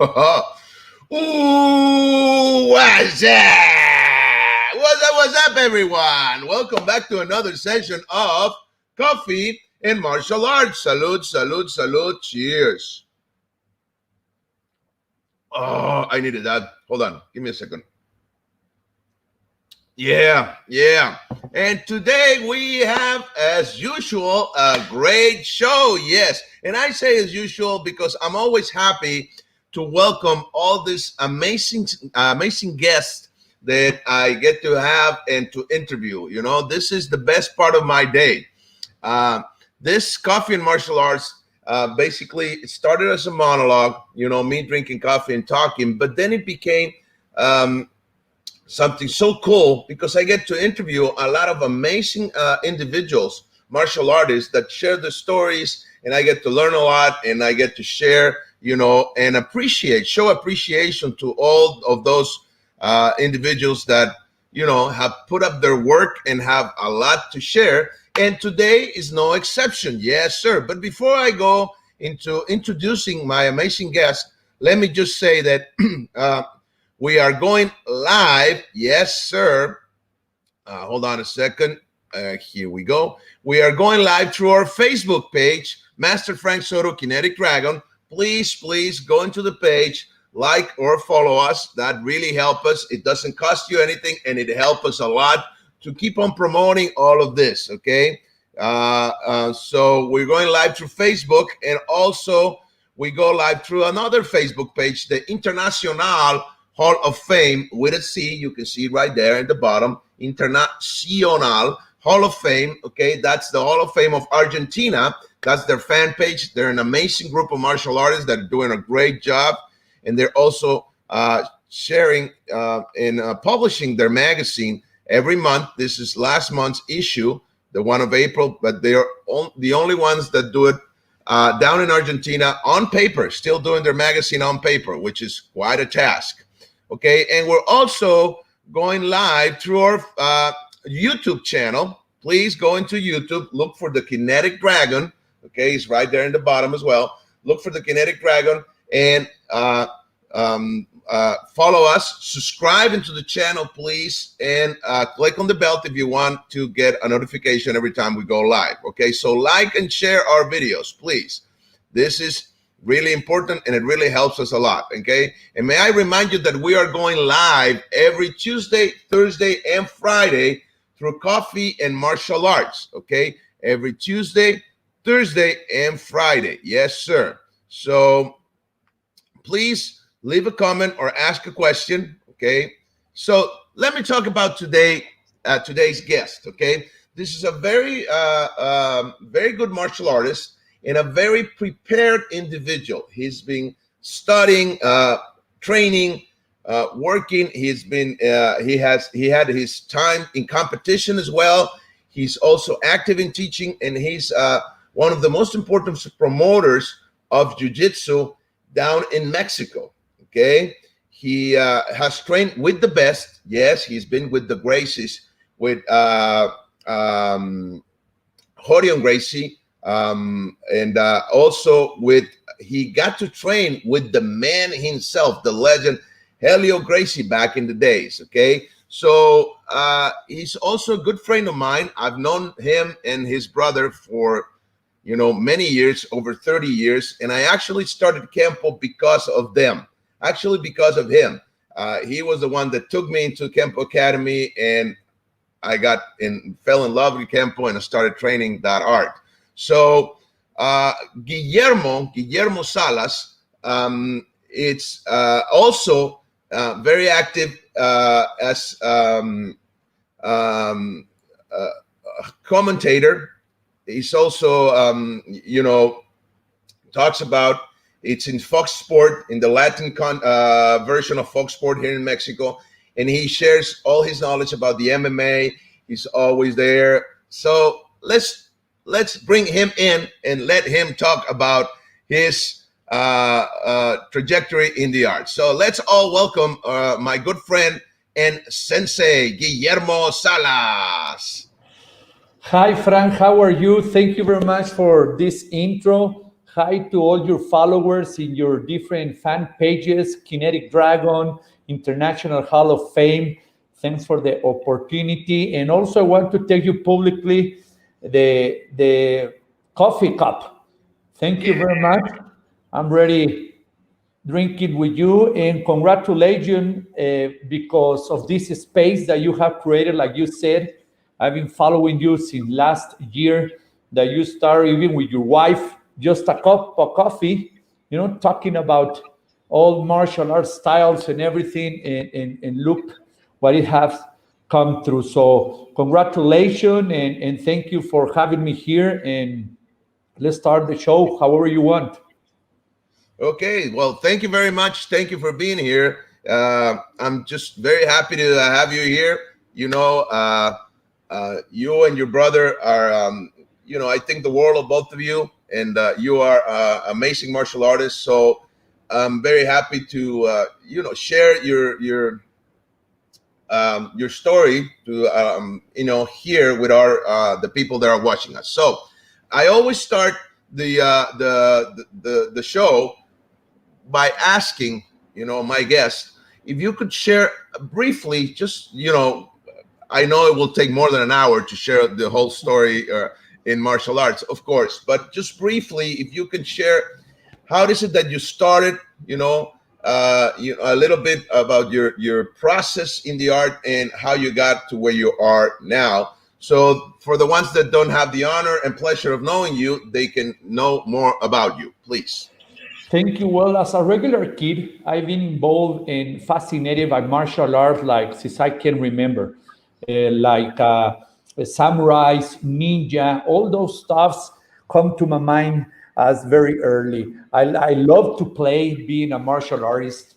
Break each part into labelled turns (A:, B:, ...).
A: Ooh, what's up? What's up, everyone? Welcome back to another session of Coffee and Martial Arts. Salud, salud, salud. Cheers. Oh, I needed that. Hold on. Give me a second. Yeah. And today we have, as usual, a great show. Yes. And I say as usual because I'm always happy to welcome all these amazing guests that I get to have and to interview. You know, this is the best part of my day. This Coffee and Martial Arts, basically, it started as a monologue, you know, me drinking coffee and talking, but then it became something so cool because I get to interview a lot of amazing individuals, martial artists that share the stories, and I get to learn a lot, and I get to share, you know, and show appreciation to all of those individuals that, you know, have put up their work and have a lot to share. And today is no exception. Yes, sir. But before I go into introducing my amazing guest, let me just say that we are going live. Yes, sir. Hold on a second. Here we go. We are going live through our Facebook page, Master Frank Soto Kinetic Dragon. Please go into the page, like or follow us. That really helps us. It doesn't cost you anything, and it helps us a lot to keep on promoting all of this, okay? So we're going live through Facebook, and also we go live through another Facebook page, the Internacional Hall of Fame with a C. You can see it right there at the bottom, Internacional Hall of Fame, okay? That's the Hall of Fame of Argentina. That's their fan page. They're an amazing group of martial artists that are doing a great job, and they're also sharing and publishing their magazine every month. This is last month's issue, the one of April, but they're the only ones that do it down in Argentina on paper, still doing their magazine on paper, which is quite a task. Okay, and we're also going live through our YouTube channel. Please go into YouTube, look for the Kinetic Dragon. Okay, it's right there in the bottom as well. Look for the Kinetic Dragon and follow us, subscribe into the channel, please, and click on the bell if you want to get a notification every time we go live. Okay, so like and share our videos, please. This is really important, and it really helps us a lot, okay? And may I remind you that we are going live every Tuesday, Thursday, and Friday through Coffee and Martial Arts, okay? Every Tuesday, Thursday, and Friday. Yes, sir. So please leave a comment or ask a question, okay? So let me talk about today's guest, okay? This is a very good martial artist and a very prepared individual. He's been studying, training, working. He's been he had his time in competition as well. He's also active in teaching, and he's one of the most important promoters of jiu-jitsu down in Mexico. Okay, he has trained with the best. Yes, he's been with the Gracies, with Horion Gracie. And also he got to train with the man himself, the legend Helio Gracie, back in the days. Okay, so he's also a good friend of mine. I've known him and his brother for, you know, many years, over 30 years, and I actually started Kempo because of them. Actually, because of him. He was the one that took me into Kempo Academy, and I fell in love with Kempo, and I started training that art. So Guillermo Salas, it's also very active as commentator. He's also, you know, talks about, it's in Fox Sport, in the Latin version of Fox Sport here in Mexico, and he shares all his knowledge about the MMA. He's always there. So let's bring him in and let him talk about his trajectory in the art. So let's all welcome my good friend and sensei, Guillermo Salas.
B: Hi, Frank. How are you? Thank you very much for this intro. Hi to all your followers in your different fan pages, Kinetic Dragon, International Hall of Fame. Thanks for the opportunity. And also I want to tell you publicly the coffee cup. Thank you very much. I'm ready drinking with you, and congratulations because of this space that you have created. Like you said, I've been following you since last year, that you started even with your wife, just a cup of coffee, talking about all martial arts styles and everything, and look what it has come through. So congratulations, and thank you for having me here, and let's start the show however you want.
A: Okay, well, thank you very much. Thank you for being here. I'm just very happy to have you here. You and your brother are, I think the world of both of you, and you are amazing martial artists. So I'm very happy to, share your story to, here with the people that are watching us. So I always start the show by asking, my guest, if you could share briefly, just, I know it will take more than an hour to share the whole story in martial arts, of course, but just briefly, if you can share, how is it that you started, a little bit about your process in the art and how you got to where you are now. So for the ones that don't have the honor and pleasure of knowing you, they can know more about you, please.
B: Thank you. Well, as a regular kid, I've been involved and fascinated by martial arts like since I can remember, like samurais, ninja, all those stuffs come to my mind as very early. I love to play being a martial artist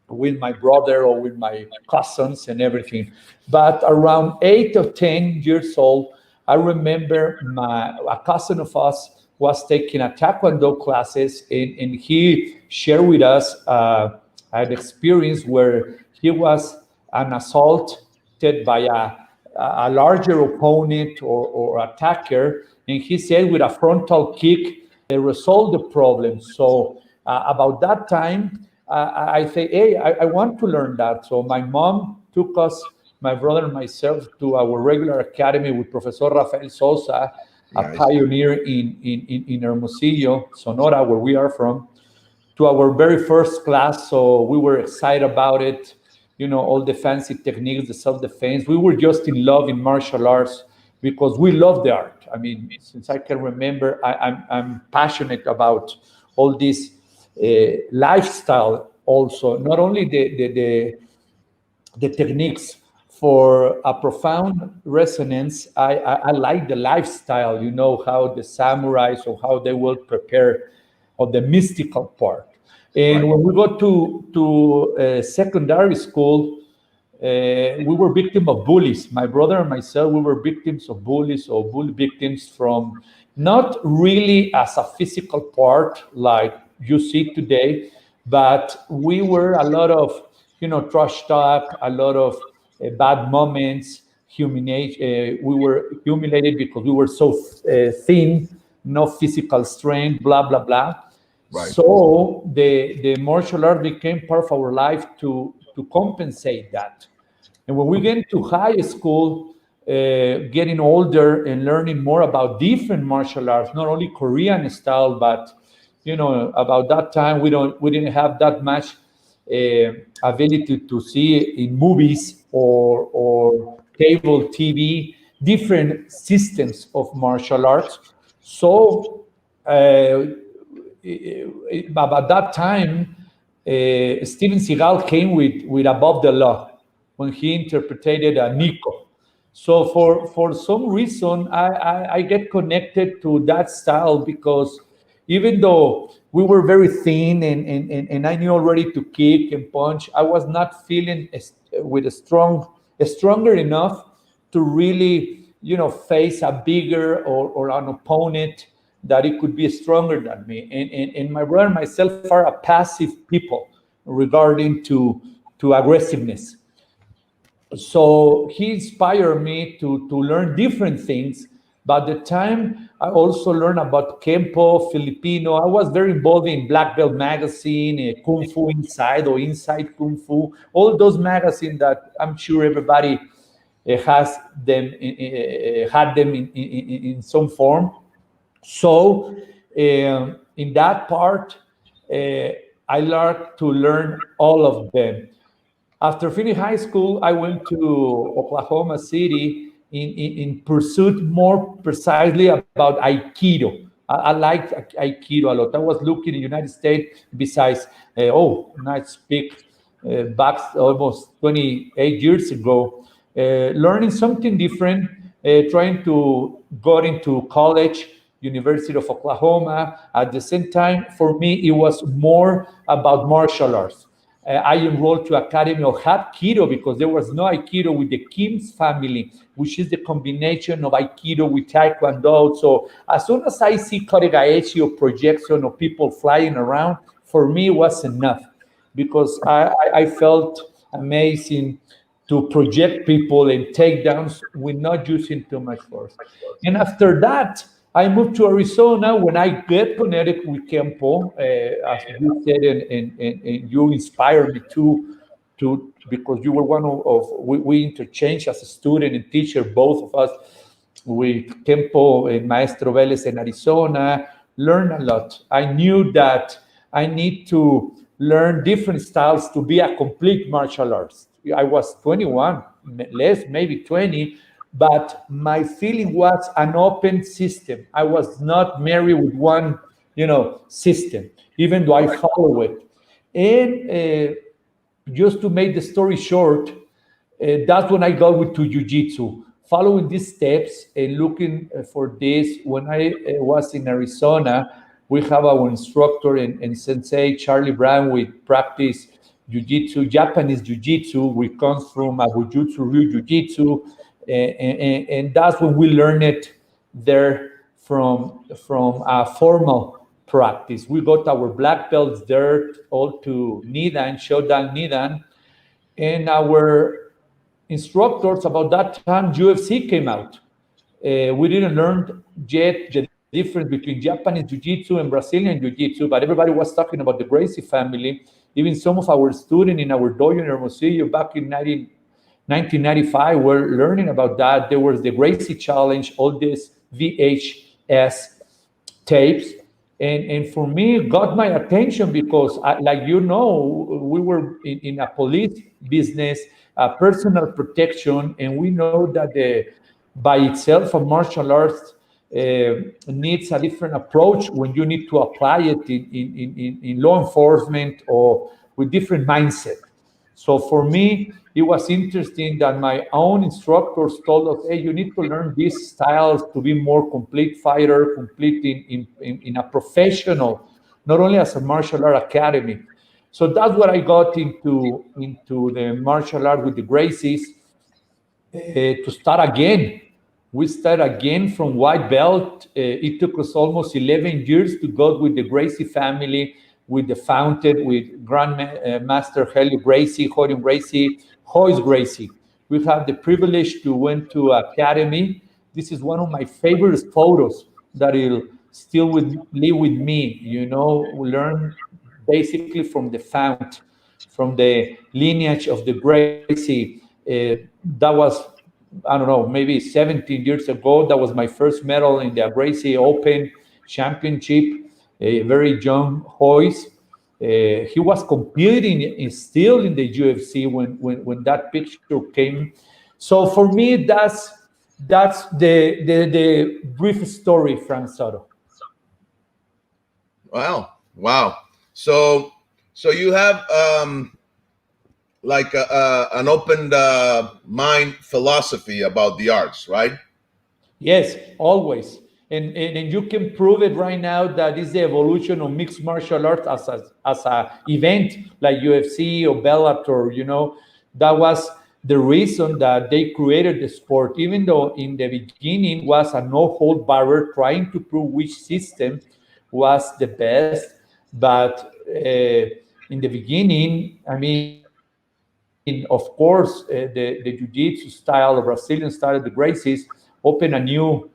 B: with my brother or with my cousins and everything. But around 8 or 10 years old, I remember a cousin of us was taking a taekwondo classes, and he shared with us an experience where he was an assaulted by a larger opponent or attacker, and he said with a frontal kick, they resolved the problem. So about that time, I say, hey, I want to learn that. So my mom took us, my brother and myself, to our regular academy with Professor Rafael Sosa, a pioneer in Hermosillo, Sonora, where we are from, to our very first class. So we were excited about it, all the fancy techniques, the self-defense. We were just in love in martial arts because we love the art. I mean, since I can remember, I'm passionate about all this lifestyle also, not only the techniques. For a profound resonance, I like the lifestyle, how the samurais or how they will prepare on the mystical part. And right. When we go to secondary school, we were victims of bullies. My brother and myself, we were victims of bullies or bully victims from not really as a physical part like you see today, but we were a lot of, trash talk, a lot of bad moments, humiliation. We were humiliated because we were so thin, no physical strength, blah, blah, blah. Right. So the martial art became part of our life to compensate that. And when we get into high school, getting older and learning more about different martial arts, not only Korean style, but about that time we didn't have that much ability to see in movies or cable TV different systems of martial arts. So about that time, Steven Seagal came with Above the Law when he interpreted Nico. So for some reason, I get connected to that style because even though we were very thin and I knew already to kick and punch, I was not feeling stronger enough to really, face a bigger or an opponent that it could be stronger than me. And my brother and myself are a passive people regarding to aggressiveness. So he inspired me to learn different things By the time I also learned about Kempo, Filipino, I was very involved in Black Belt magazine, Kung Fu Inside or Inside Kung Fu, all those magazines that I'm sure everybody has them had them in some form. So in that part, uh, I learned to learn all of them. After finishing high school, I went to Oklahoma City in pursuit more precisely about Aikido. I liked Aikido a lot. I was looking in the United States besides, nice speak, back almost 28 years ago, learning something different, trying to go into college, University of Oklahoma. At the same time, for me, it was more about martial arts. I enrolled to Academy of Hapkido because there was no Aikido with the Kim's family, which is the combination of Aikido with Taekwondo. So as soon as I see Koregaechi or projection of people flying around, for me it was enough because I felt amazing to project people and takedowns with not using too much force. And after that, I moved to Arizona when I get connected with Kempo, as you said, and you inspired me to because you were one we interchanged as a student and teacher, both of us, with Kempo and Maestro Vélez in Arizona, learned a lot. I knew that I need to learn different styles to be a complete martial artist. I was 21, less, maybe 20, but my feeling was an open system. I was not married with one, system, even though I follow it. And just to make the story short, that's when I got to jiu-jitsu. Following these steps and looking for this, when I was in Arizona, we have our instructor and sensei, Charlie Brown, we practice jiu-jitsu, Japanese jiu-jitsu. We come from Abujutsu, Ryu Jiu-Jitsu, and that's when we learn it there from a formal practice. We got our black belts there all to Nidan, Shodan Nidan, and our instructors about that time UFC came out. We didn't learn yet the difference between Japanese Jiu-Jitsu and Brazilian Jiu-Jitsu, but everybody was talking about the Gracie family. Even some of our students in our dojo in Hermosillo back in 1995 were learning about that. There was the Gracie Challenge, all these VHS tapes. And for me, it got my attention because, like we were in a police business, personal protection, and we know that by itself, a martial arts needs a different approach when you need to apply it in law enforcement or with different mindset. So for me, it was interesting that my own instructors told us, hey, you need to learn these styles to be more complete fighter, complete in a professional, not only as a martial art academy. So that's what I got into the martial art with the Gracies, to start again. We start again from white belt. It took us almost 11 years to go with the Gracie family, with the fountain, with Grandmaster Helio Gracie, Hoyt Gracie, Hoyce Gracie. We have the privilege to went to academy. This is one of my favorite photos that will still live with me. We learn basically from the fount, from the lineage of the Gracie. That was, I don't know, maybe 17 years ago. That was my first medal in the Gracie Open Championship. A very young Hoyce. He was competing still in the UFC when that picture came. So for me, that's the brief story, Frank Soto.
A: Wow. So you have like an open mind philosophy about the arts, right?
B: Yes, always. And you can prove it right now that is the evolution of mixed martial arts as a event like UFC or Bellator. That was the reason that they created the sport. Even though in the beginning was a no hold barrier, trying to prove which system was the best. But in the beginning, I mean, of course, the jiu-jitsu style, the Brazilian style, the Gracies, open a new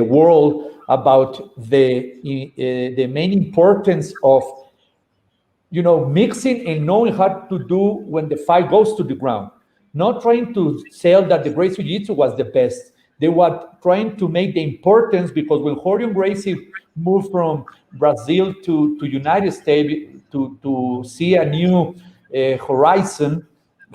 B: world about the main importance of mixing and knowing how to do when the fight goes to the ground. Not trying to sell that the Brazilian Jiu-Jitsu was the best. They were trying to make the importance, because when Rorion Gracie moved from Brazil to United States to see a new horizon,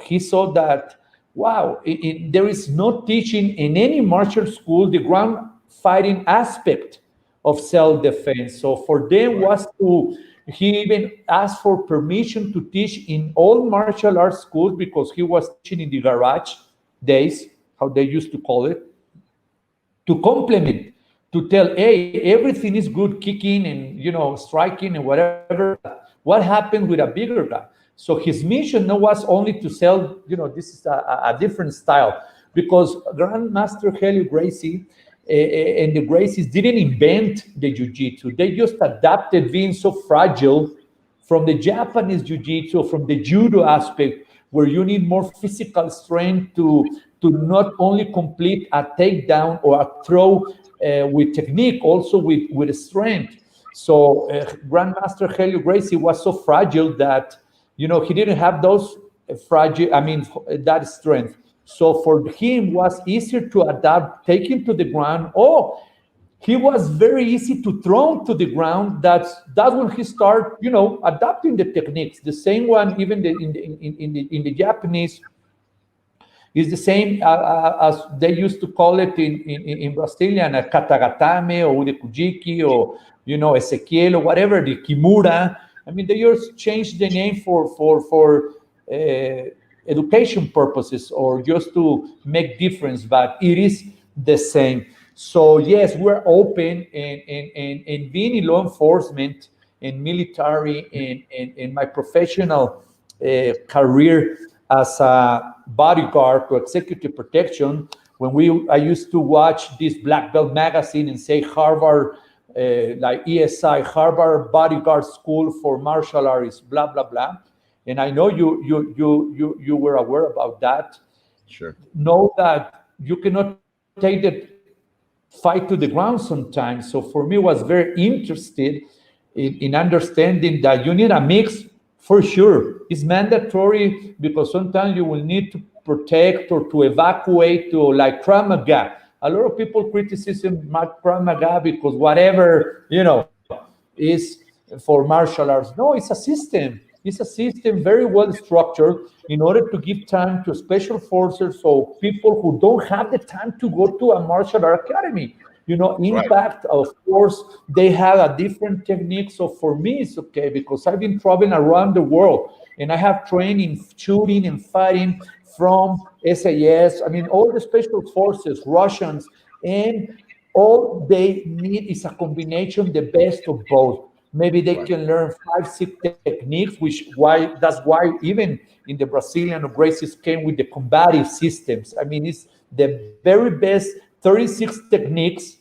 B: he saw that, wow, there is no teaching in any martial school the ground fighting aspect of self-defense. So for them was to, he even asked for permission to teach in all martial arts schools, because he was teaching in the garage days, how they used to call it, to complement, to tell, hey, everything is good, kicking and striking and whatever. What happened with a bigger guy? So his mission was only to sell, this is a different style, because Grandmaster Helio Gracie and the Gracies didn't invent the jiu-jitsu. They just adapted being so fragile from the Japanese jiu-jitsu, from the judo aspect, where you need more physical strength to not only complete a takedown or a throw with technique, also with strength. So Grandmaster Helio Gracie was so fragile that he didn't have those that strength. So for him was easier to adapt, take him to the ground. Oh, he was very easy to throw to the ground. That's when he started, adapting the techniques. The same one, even in the Japanese, is the same as they used to call it in Brazilian, a katagatame or udekujiki or Ezequiel or whatever, the kimura. I mean, they just changed the name for education purposes or just to make difference, but it is the same. So yes, we're open and being in law enforcement and military and my professional career as a bodyguard to executive protection. When I used to watch this Black Belt magazine and say Harvard, like ESI, Harvard Bodyguard School for Martial Arts, blah blah blah. And I know you were aware about that.
A: Sure.
B: Know that you cannot take the fight to the ground sometimes. So for me, was very interested in understanding that you need a mix for sure. It's mandatory because sometimes you will need to protect or to evacuate to like Krav Maga. A lot of people criticize Krav Maga because whatever, is for martial arts. No, it's a system. It's a system very well structured in order to give time to special forces or people who don't have the time to go to a martial art academy. Impact, of course, they have a different technique. So for me, it's okay because I've been traveling around the world and I have trained in shooting and fighting from SAS. I mean, all the special forces, Russians, and all they need is a combination, the best of both. Maybe they can learn 5, 6 techniques, that's why even in the Brazilian Gracies came with the combative systems. I mean, it's the very best 36 techniques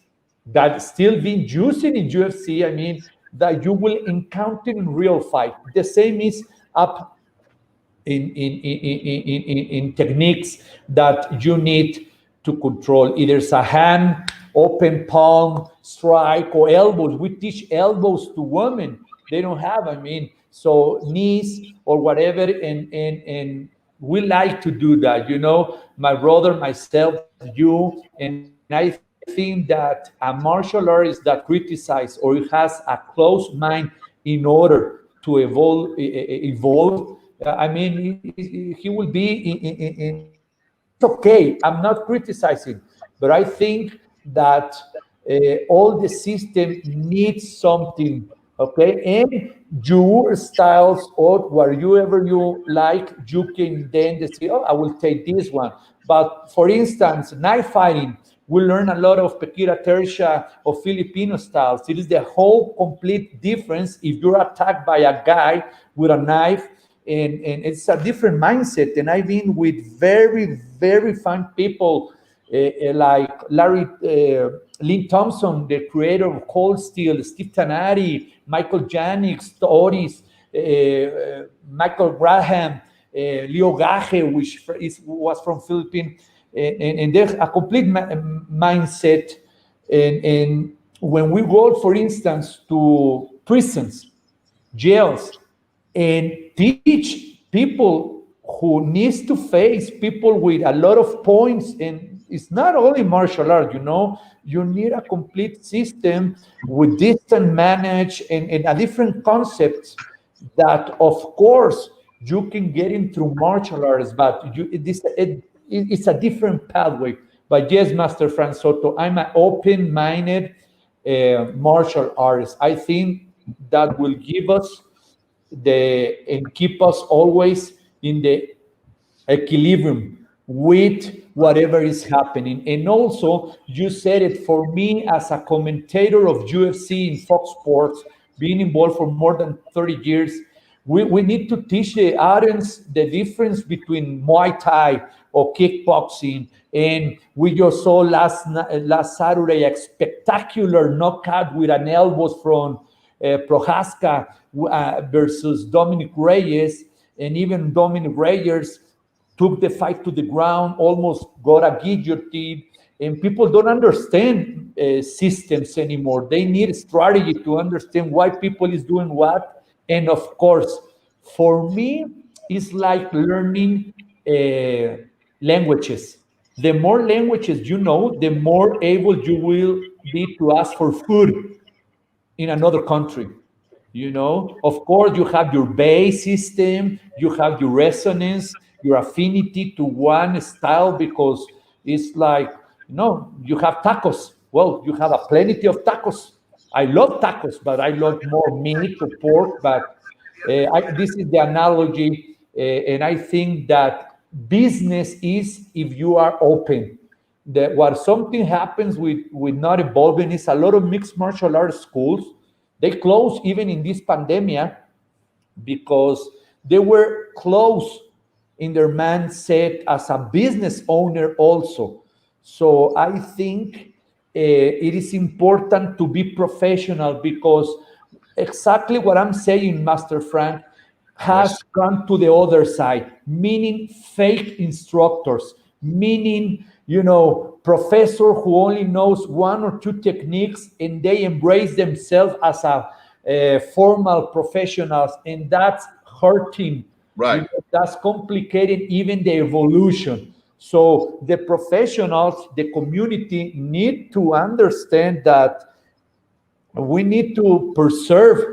B: that still being used in UFC. I mean, that you will encounter in real fight. The same is up in techniques that you need to control. Either it's a hand, open palm, strike, or elbows. We teach elbows to women. They don't have, so knees or whatever. And we like to do that, my brother, myself, you. And I think that a martial artist that criticizes or has a closed mind in order to evolve, he will be in it's okay. I'm not criticizing, but I think that all the system needs something, okay? And your styles or whatever you like, you can then say, oh, I will take this one. But for instance, knife fighting, we learn a lot of Pekira Tercia or Filipino styles. It is the whole complete difference if you're attacked by a guy with a knife, and it's a different mindset. And I've been with very, very fine people like Larry Lynn Thompson, the creator of Cold Steel, Steve Tanari, Michael Janik, Oris, Michael Graham, Leo Gaje, which was from Philippines. And there's a complete mindset And when we go, for instance, to prisons, jails, and teach people who needs to face people with a lot of points, and it's not only martial art, you need a complete system with distance manage and a different concepts that of course you can get in through martial arts, but it's a different pathway. But yes, Master Frank Soto, I'm an open-minded martial artist. I think that will give us and keep us always in the equilibrium with whatever is happening. And also, you said it, for me as a commentator of UFC in Fox Sports, being involved for more than 30 years, we need to teach the audience the difference between Muay Thai or kickboxing. And we just saw last Saturday a spectacular knockout with an elbow from Prohaska versus Dominic Reyes. And even Dominic Reyes took the fight to the ground, almost got a guillotine. And people don't understand systems anymore. They need strategy to understand why people is doing what. And of course, for me, it's like learning languages. The more languages you know, the more able you will be to ask for food in another country. Of course, you have your base system, you have your resonance, your affinity to one style, because it's like, you have tacos. Well, you have a plenty of tacos. I love tacos, but I love more meat or pork. But this is the analogy, and I think that business is if you are open. That what something happens with not evolving is a lot of mixed martial arts schools. They closed even in this pandemic because they were close in their mindset as a business owner also. So I think it is important to be professional, because exactly what I'm saying, Master Frank, has gone to the other side, meaning fake instructors, meaning, professor who only knows one or two techniques and they embrace themselves as a formal professionals, and that's hurting.
A: Right.
B: That's complicating even the evolution. So the professionals, the community need to understand that we need to preserve,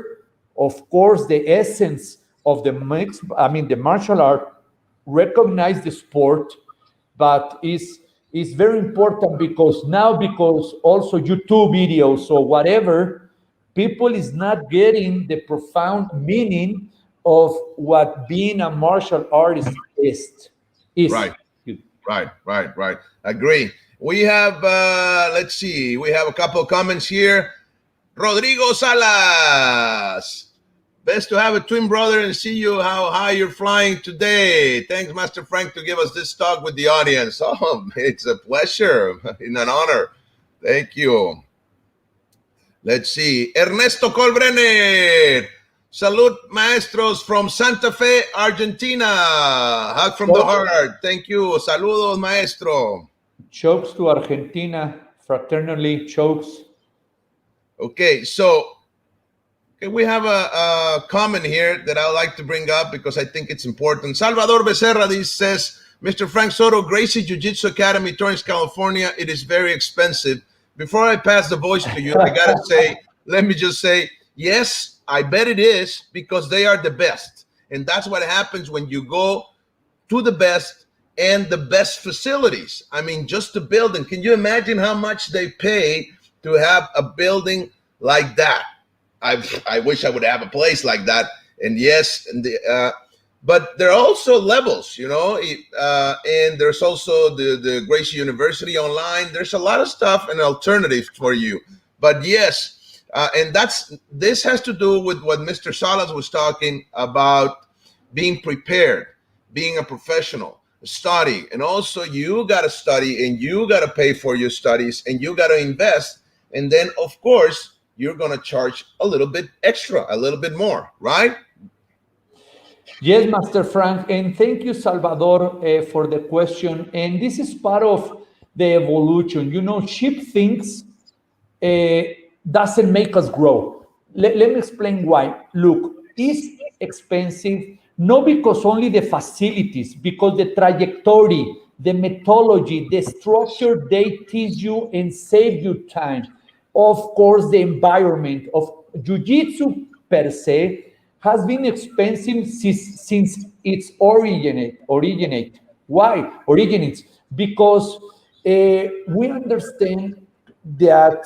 B: of course, the essence of the the martial art, recognize the sport, but is very important because also YouTube videos or whatever, people is not getting the profound meaning of what being a martial artist is.
A: Right. Agree. We have, let's see, we have a couple of comments here. Rodrigo Salas. Best to have a twin brother and see you how high you're flying today. Thanks, Master Frank, to give us this talk with the audience. Oh, it's a pleasure and an honor. Thank you. Let's see. Ernesto Colbrenner. Salud, maestros from Santa Fe, Argentina. Hug from the heart. Thank you. Saludos, maestro.
B: Chokes to Argentina. Fraternally, chokes.
A: Okay, so we have a comment here that I would like to bring up because I think it's important. Salvador Becerra says, Mr. Frank Soto, Gracie Jiu-Jitsu Academy, Torrance, California. It is very expensive. Before I pass the voice to you, I got to say, let me just say, yes, I bet it is, because they are the best. And that's what happens when you go to the best and the best facilities. I mean, just the building. Can you imagine how much they pay to have a building like that? I wish I would have a place like that. And yes, but there are also levels, and there's also the Gracie University online. There's a lot of stuff and alternatives for you. But yes, and this has to do with what Mr. Salas was talking about, being prepared, being a professional, study. And also you got to study and you got to pay for your studies and you got to invest. And then, of course, you're going to charge a little bit extra, a little bit more, right?
B: Yes, Master Frank, and thank you, Salvador, for the question. And this is part of the evolution. Cheap things uh, doesn't make us grow. Let me explain why. Look, it's expensive not because only the facilities, because the trajectory, the methodology, the structure they teach you and save you time. Of course, the environment of jiu-jitsu per se has been expensive since its originate. Why originates? Because we understand that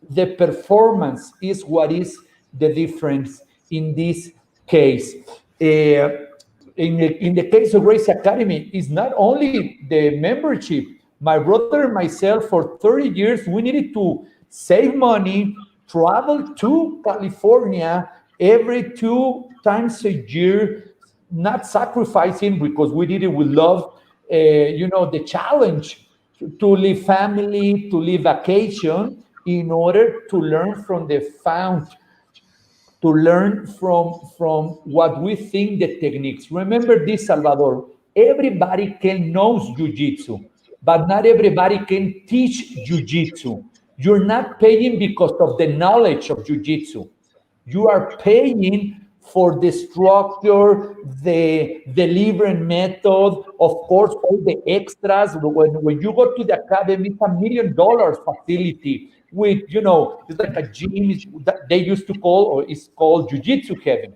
B: the performance is what is the difference in this case. In the case of Gracie Academy, it's not only the membership. My brother and myself, for 30 years, we needed to save money, travel to California every 2 times a year, not sacrificing because we did it with love, the challenge to leave family, to leave vacation in order to learn from the fount, to learn from what we think the techniques. Remember this, Salvador. Everybody can knows jiu-jitsu, but not everybody can teach jiu-jitsu. You're not paying because of the knowledge of jiu-jitsu. You are paying for the structure, the delivery method, of course, all the extras. When you go to the academy, it's $1 million facility with, it's like a gym that they used to call, or it's called Jiu-Jitsu Heaven,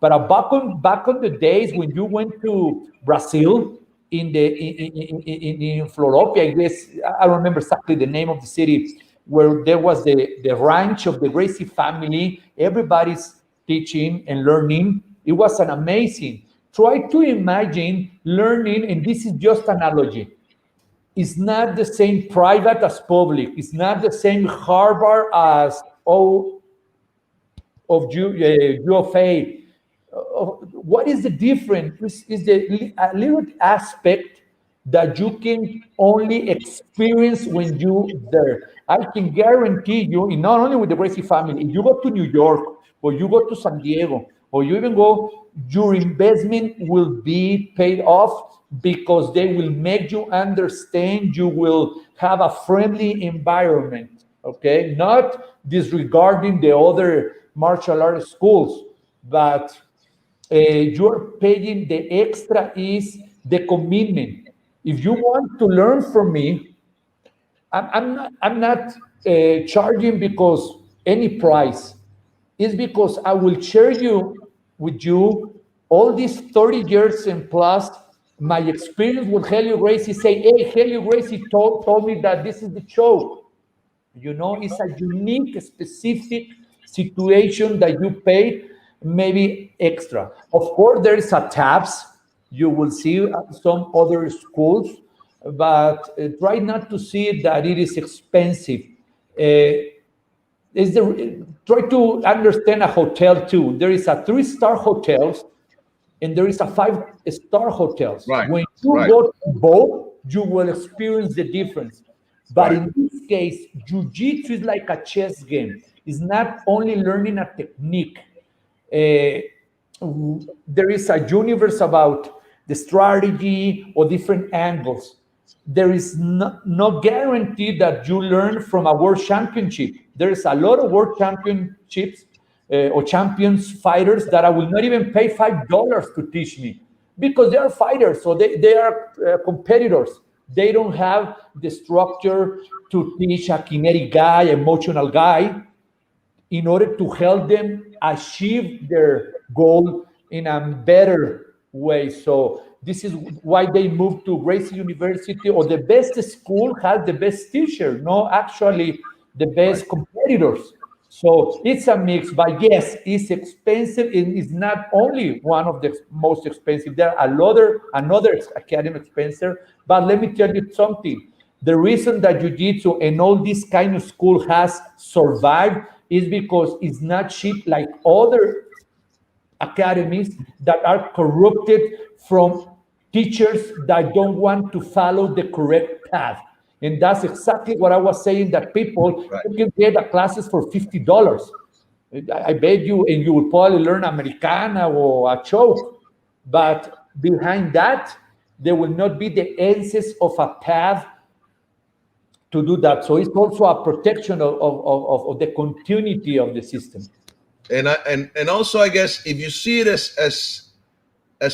B: But back on the days when you went to Brazil, in Floropia, I guess, I don't remember exactly the name of the city, where there was the ranch of the Gracie family, everybody's teaching and learning. It was an amazing. Try to imagine learning, and this is just analogy. It's not the same private as public. It's not the same Harvard as of U of A. What is the difference? Is the a little aspect that you can only experience when you there. I can guarantee you, and not only with the Gracie family, if you go to New York or you go to San Diego or you even go, your investment will be paid off because they will make you understand. You will have a friendly environment, okay? Not disregarding the other martial arts schools, but you're paying the extra is the commitment. If you want to learn from me, I'm not charging because any price. It's because I will share with you all these 30 years and plus my experience with Helio Gracie. Say, hey, Helio Gracie told me that this is the show. It's a unique, specific situation that you pay maybe extra. Of course, there is a tabs. You will see some other schools, but try not to see that it is expensive. Try to understand a hotel too. There is a 3-star hotels and there is a 5-star hotels.
A: Right.
B: When you
A: Right.
B: go to both, you will experience the difference. But in this case, jiu-jitsu is like a chess game. It's not only learning a technique. There is a universe about the strategy or different angles. There is no guarantee that you learn from a world championship. There's a lot of world championships or champions fighters that I will not even pay $5 to teach me because they are fighters, so they are competitors. They don't have the structure to teach a kinetic guy, emotional guy, in order to help them achieve their goal in a better way. So this is why they moved to Gracie University, or the best school has the best teacher, no, actually the best competitors. So it's a mix, but yes, it's expensive. And it's not only one of the most expensive. There are another academy expensive. But let me tell you something. The reason that jiu-jitsu and all this kind of school has survived is because it's not cheap like other academies that are corrupted from teachers that don't want to follow the correct path. And that's exactly what I was saying, that people you can get the classes for $50. I bet you, and you will probably learn Americana or a choke. But behind that, there will not be the essence of a path to do that. So it's also a protection of the continuity of the system.
A: And also, I guess if you see it as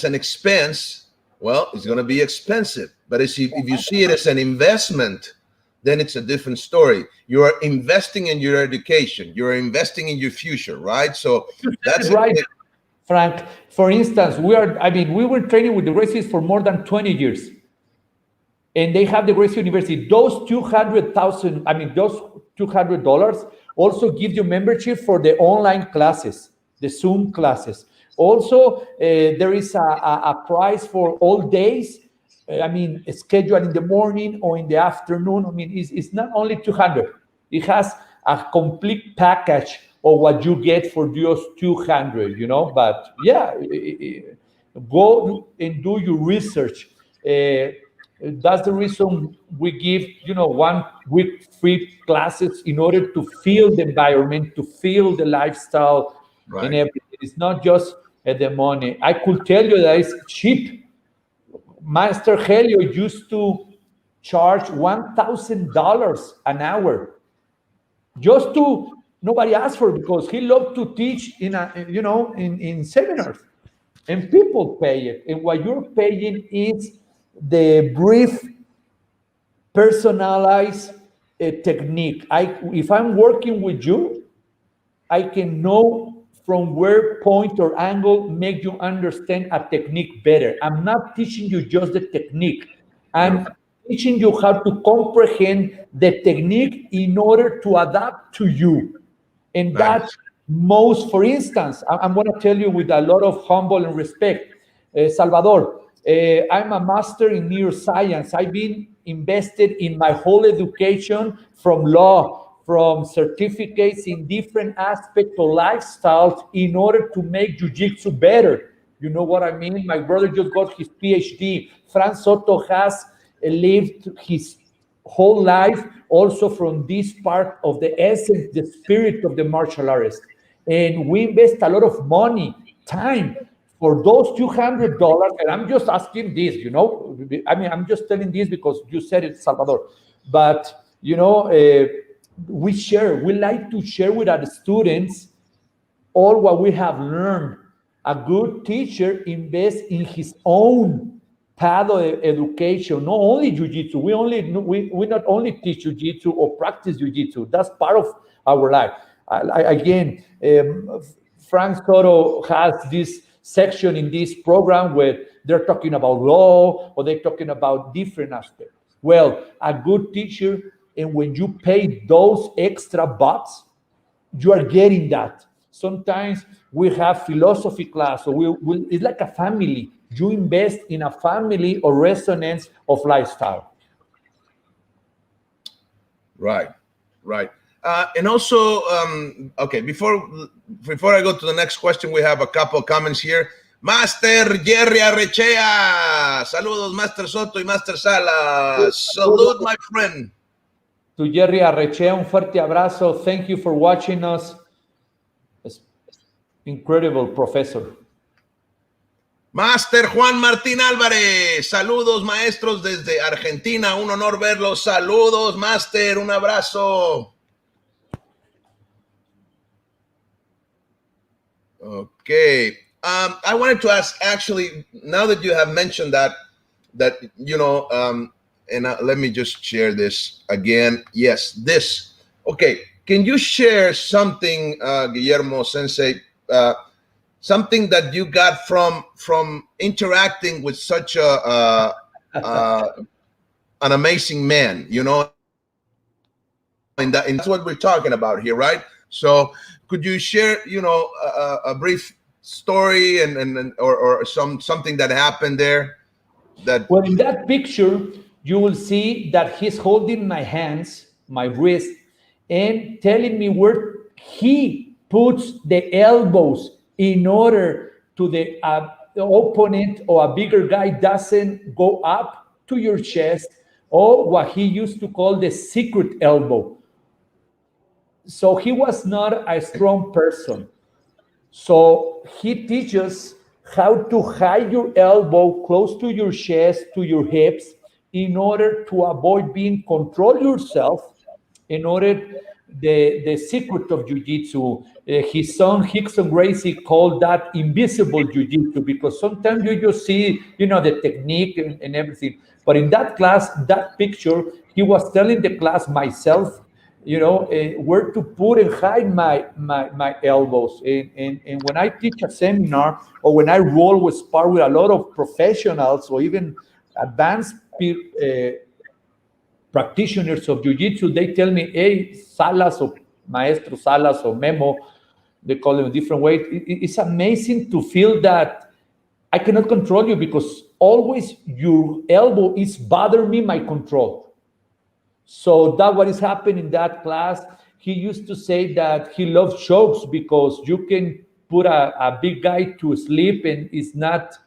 A: an expense, well, it's going to be expensive. But if you see it as an investment, then it's a different story. You are investing in your education. You are investing in your future, right? So that's
B: right, Frank. For instance, we were training with the Gracies for more than 20 years. And they have the Gracie University. Those $200 also give you membership for the online classes, the Zoom classes. Also, there is a price for all days. Schedule in the morning or in the afternoon. It's not only 200. It has a complete package of what you get for those 200. But yeah, go and do your research. That's the reason we give 1 week free classes in order to feel the environment, to feel the lifestyle,
A: right.
B: and everything. It's not just the money. I could tell you that it's cheap. Master Helio used to charge $1,000 an hour. Just to nobody asked for it because he loved to teach in seminars, and people pay it. And what you're paying is the brief, personalized technique. If I'm working with you, I can know from where point or angle make you understand a technique better. I'm not teaching you just the technique. I'm teaching you how to comprehend the technique in order to adapt to you. And that for instance, I'm going to tell you with a lot of humble and respect, Salvador, I'm a master in neuroscience. I've been invested in my whole education from law, from certificates in different aspects of lifestyles in order to make jiu-jitsu better. You know what I mean? My brother just got his PhD. Fran Soto has lived his whole life also from this part of the essence, the spirit of the martial artist. And we invest a lot of money, time for those $200. And I'm just asking this, I'm just telling this because you said it, Salvador. But, we like to share with our students all what we have learned. A good teacher invests in his own path of education, not only jiu-jitsu. We not only teach jiu-jitsu or practice jiu-jitsu. That's part of our life. Frank Soto has this section in this program where they're talking about law or they're talking about different aspects. Well, a good teacher, and when you pay those extra bucks, you are getting that. Sometimes we have philosophy class, so it's like a family. You invest in a family or resonance of lifestyle.
A: Right. And also, okay, before I go to the next question, we have a couple of comments here. Master Jerry Arrechea. Saludos, Master Soto y Master Salas. Salud, my friend.
B: To Jerry Arrechea, un fuerte abrazo. Thank you for watching us. Incredible professor.
A: Master Juan Martín Álvarez, saludos maestros desde Argentina, un honor verlos. Saludos, Master, un abrazo. Okay, I wanted to ask, actually, now that you have mentioned that and let me just share this again. Yes, this. Okay, can you share something, Guillermo Sensei, something that you got from interacting with such an amazing man, and that's what we're talking about here, right? So could you share, a brief story or something that happened there?
B: Well, in that picture, you will see that he's holding my hands, my wrist, and telling me where he puts the elbows in order to the opponent or a bigger guy doesn't go up to your chest, or what he used to call the secret elbow. So he was not a strong person. So he teaches how to hide your elbow close to your chest, to your hips, in order to avoid being control yourself, in order the secret of jiu-jitsu. His son Hickson Gracie called that invisible jiu-jitsu, because sometimes you just see, the technique and everything. But in that class, that picture, he was telling the class, myself, where to put and hide my elbows. And when I teach a seminar, or when I roll with spar with a lot of professionals, or even advanced practitioners of jiu-jitsu, they tell me, hey, Salas, or Maestro Salas, or Memo, they call him a different way. It's amazing to feel that I cannot control you, because always your elbow is bothering me, my control. So that what is happening in that class. He used to say that he loves chokes, because you can put a big guy to sleep and it's not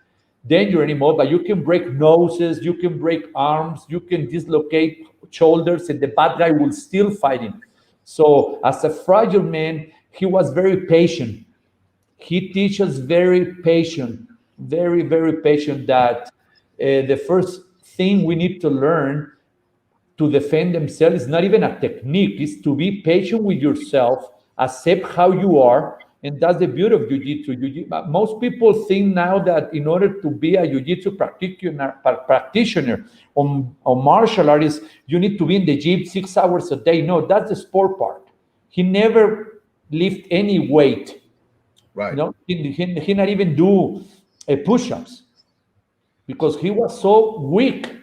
B: danger anymore, but you can break noses, you can break arms, you can dislocate shoulders, and the bad guy will still fight him. So as a fragile man, he was very patient. He teaches very patient, very, very patient, that the first thing we need to learn to defend themselves is not even a technique, it's to be patient with yourself, accept how you are. And that's the beauty of jiu-jitsu. Most people think now that in order to be a jiu-jitsu practitioner or martial artist, you need to be in the gym 6 hours a day. No, that's the sport part. He never lift any weight.
A: Right.
B: He not even do push-ups, because he was so weak.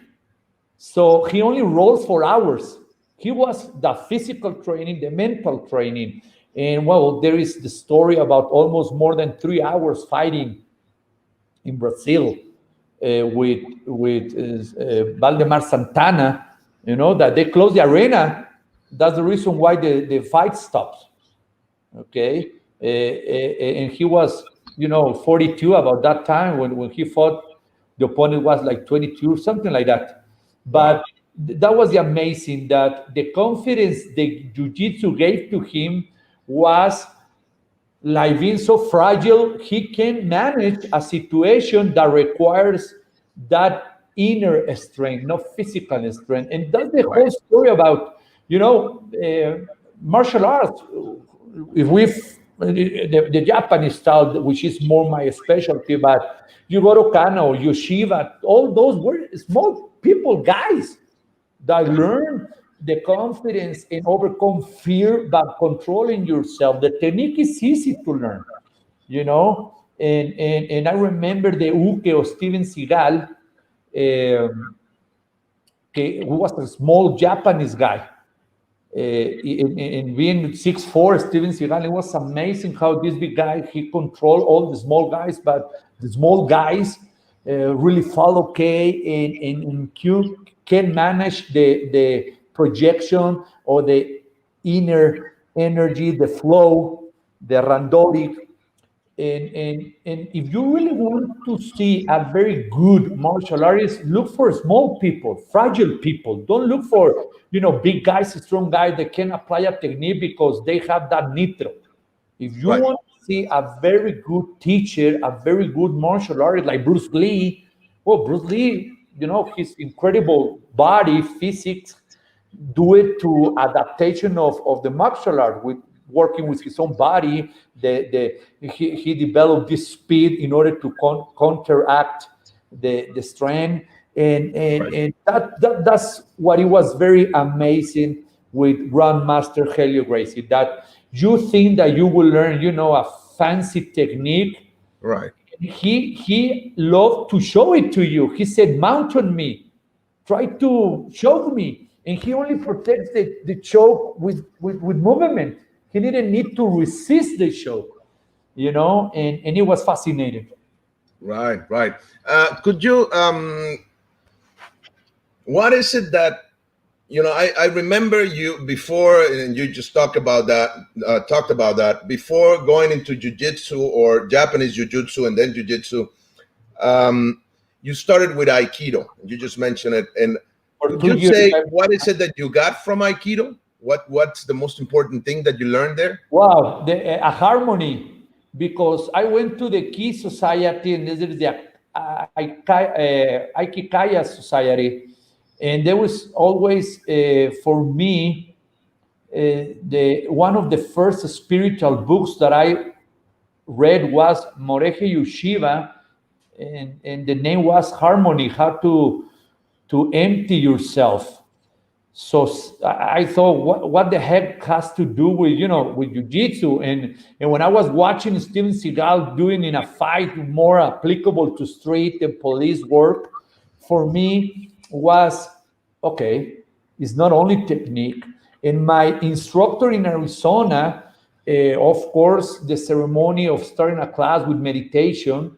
B: So he only rolls for hours. He was the physical training, the mental training. And well, there is the story about almost more than 3 hours fighting in Brazil with Valdemar Santana, that they closed the arena. That's the reason why the fight stopped. Okay. And he was, 42 about that time when he fought. The opponent was like 22 or something like that. But that was the amazing, that the confidence the jiu-jitsu gave to him was like being so fragile, he can manage a situation that requires that inner strength, not physical strength. And that's the whole story about, martial arts. If the Japanese style, which is more my specialty, but Jigoro Kano, Yoshiva, all those were small people, guys, that learn the confidence and overcome fear by controlling yourself. The technique is easy to learn, And I remember the uke of Steven Seagal, who was a small Japanese guy. In being 6'4", Steven Seagal, it was amazing how this big guy, he controlled all the small guys, but the small guys really follow and can manage the projection or the inner energy, the flow, the randoric. And if you really want to see a very good martial artist, look for small people, fragile people. Don't look for, big guys, strong guys that can apply a technique because they have that nitro. If you want to see a very good teacher, a very good martial artist like Bruce Lee, Bruce Lee, his incredible body, physics, do it to adaptation of the martial art, with working with his own body. He developed this speed in order to counteract the strength, and that's what it was very amazing with Grandmaster Helio Gracie, that you think that you will learn, a fancy technique.
A: Right.
B: He loved to show it to you. He said, mount on me, try to choke me. And he only protects the choke with movement. He didn't need to resist the choke, and it was fascinating.
A: Right. Could you, what is it that, I remember you before, and you just talked about that before going into jiu-jitsu or Japanese jiu-jitsu and then jiu-jitsu. You started with Aikido. You just mentioned it. And could you say, what is it that you got from Aikido? What's the most important thing that you learned there?
B: Wow, a harmony, because I went to the Ki Society, and this is the Aikikaya Society, And there was always, for me, the one of the first spiritual books that I read was Moreje Yeshiva, and the name was Harmony, how to empty yourself. So I thought, what the heck has to do with, with jiu-jitsu? And when I was watching Steven Seagal doing in a fight more applicable to street and police work, for me was, okay, it's not only technique. And my instructor in Arizona, of course, the ceremony of starting a class with meditation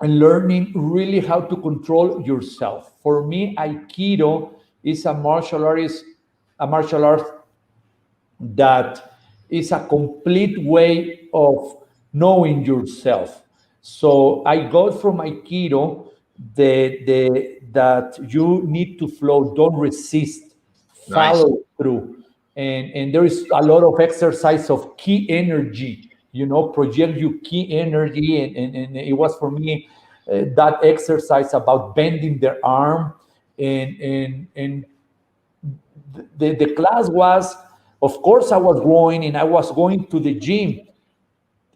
B: and learning really how to control yourself. For me, Aikido is a martial art that is a complete way of knowing yourself. So I got from Aikido that you need to flow, don't resist,
A: Nice.
B: follow through. And there is a lot of exercise of key energy, project your key energy. And it was for me that exercise about bending the arm. And the class was, of course, I was growing and I was going to the gym.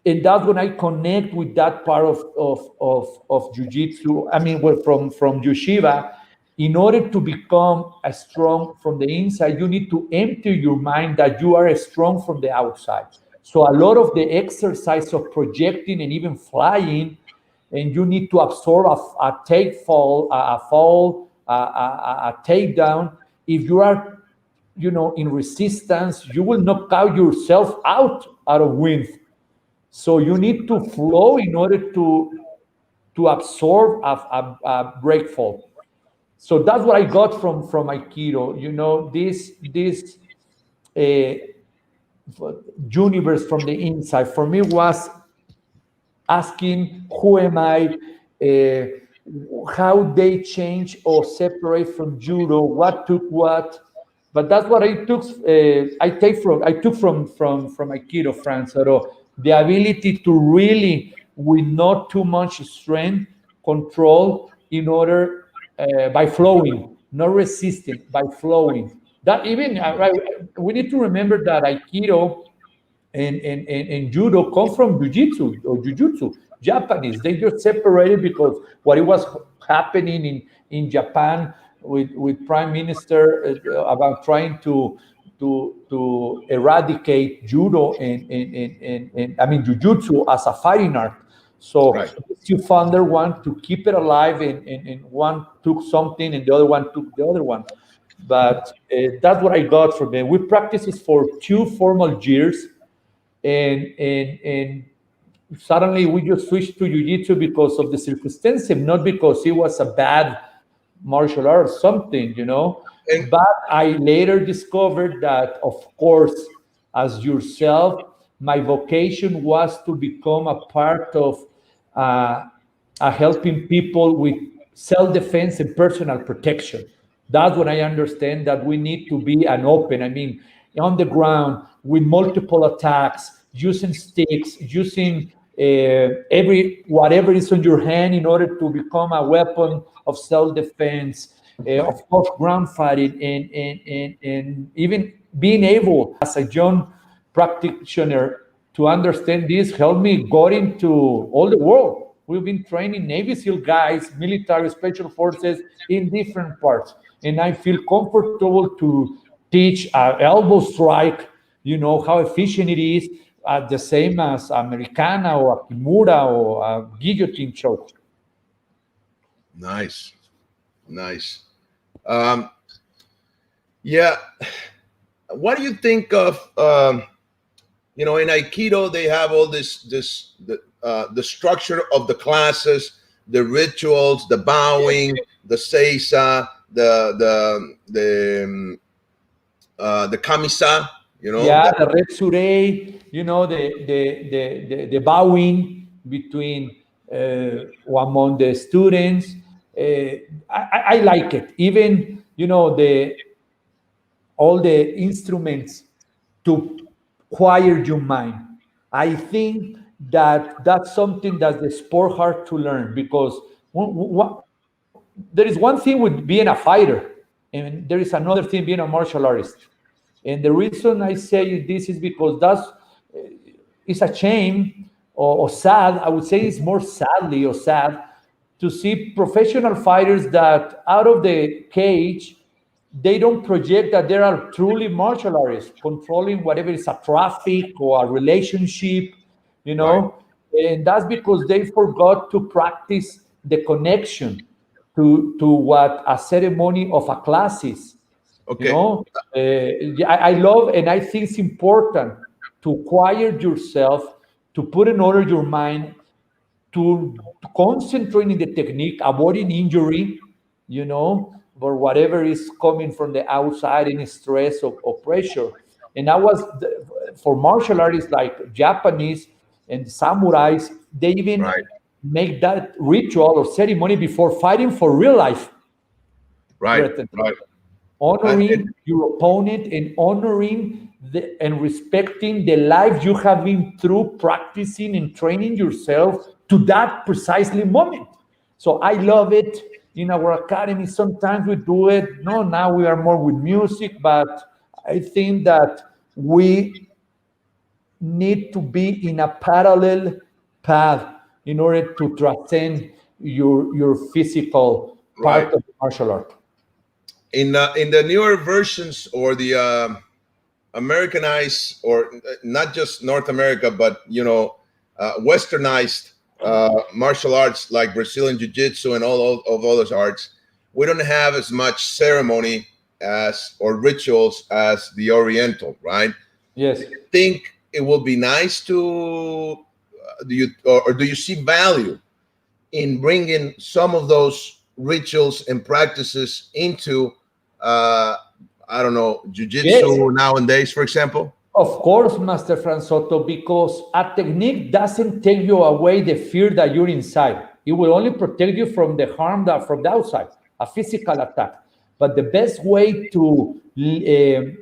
B: And that's when I connect with that part of jiu-jitsu. I mean, well, from yeshiva. In order to become a strong from the inside, you need to empty your mind that you are strong from the outside. So a lot of the exercise of projecting and even flying, and you need to absorb a take fall, a takedown. If you are, in resistance, you will knock out yourself out of wind. So you need to flow in order to absorb a break fall. So that's what I got from Aikido. This universe from the inside for me was asking, who am I? How they change or separate from judo? What took what? But that's what I took. I took from Aikido, France. So the ability to really, with not too much strength, control in order by flowing, not resisting, by flowing. That even we need to remember that Aikido and judo come from jiu-jitsu or jiu-jitsu. Japanese, they just separated because what it was happening in Japan with prime minister about trying to eradicate judo and I mean jiu-jitsu as a fighting art. So
A: Right.
B: two founder want to keep it alive, and one took something and the other one took the other one. But that's what I got from them. We practiced it for 2 formal years, and suddenly we just switched to jiu-jitsu because of the circumstance, not because it was a bad martial art or something.
A: And
B: But I later discovered that, of course, as yourself, my vocation was to become a part of uh, helping people with self-defense and personal protection. That's when I understand that we need to be an open, I mean, on the ground with multiple attacks, using sticks, using every whatever is on your hand in order to become a weapon of self-defense. Of course, ground fighting, and even being able as a young practitioner to understand this helped me got into all the world. We've been training Navy SEAL guys, military special forces in different parts, and I feel comfortable to teach elbow strike. How efficient it is, the same as Americana or a Kimura or a guillotine choke.
A: nice, nice. Um, yeah. What do you think of in Aikido they have all the structure of the classes, the rituals, the bowing, the seisa, the kamisa,
B: Yeah, the red surei, the bowing between among the students. I like it. Even the all the instruments to quiet your mind. I think that that's something that the sport hard to learn because there is one thing with being a fighter, and there is another thing being a martial artist. And the reason I say this is because that's it's a shame or sad. I would say it's more sadly or sad to see professional fighters that out of the cage they don't project that they are truly martial artists controlling whatever is a traffic or a relationship, you
A: Right.
B: know, and that's because they forgot to practice the connection to what a ceremony of a class is. You
A: Okay.
B: know, yeah, I love and I think it's important to quiet yourself, to put in order your mind, to concentrate in the technique, avoiding injury, you know, or whatever is coming from the outside, any stress or pressure. And I was for martial artists like Japanese and samurais, they even
A: Right.
B: make that ritual or ceremony before fighting for real life,
A: Right.
B: Brethren,
A: Right. And
B: honoring your opponent and honoring and respecting the life you have been through practicing and training yourself to that precisely moment. So I love it. In our academy, sometimes we do it. No, now we are more with music, but I think that we need to be in a parallel path in order to transcend your physical
A: right.
B: part of the martial art.
A: In the newer versions or the Americanized, or not just North America, but Westernized martial arts like Brazilian Jiu-Jitsu and of those arts, we don't have as much ceremony as or rituals as the Oriental, right?
B: Yes.
A: Think it will be nice to do you or do you see value in bringing some of those rituals and practices into I don't know,
B: Yes.
A: jujitsu nowadays, for example?
B: Of course, Master Franzotto, because a technique doesn't take you away the fear that you're inside. It will only protect you from the harm that from the outside, a physical attack. But the best way to live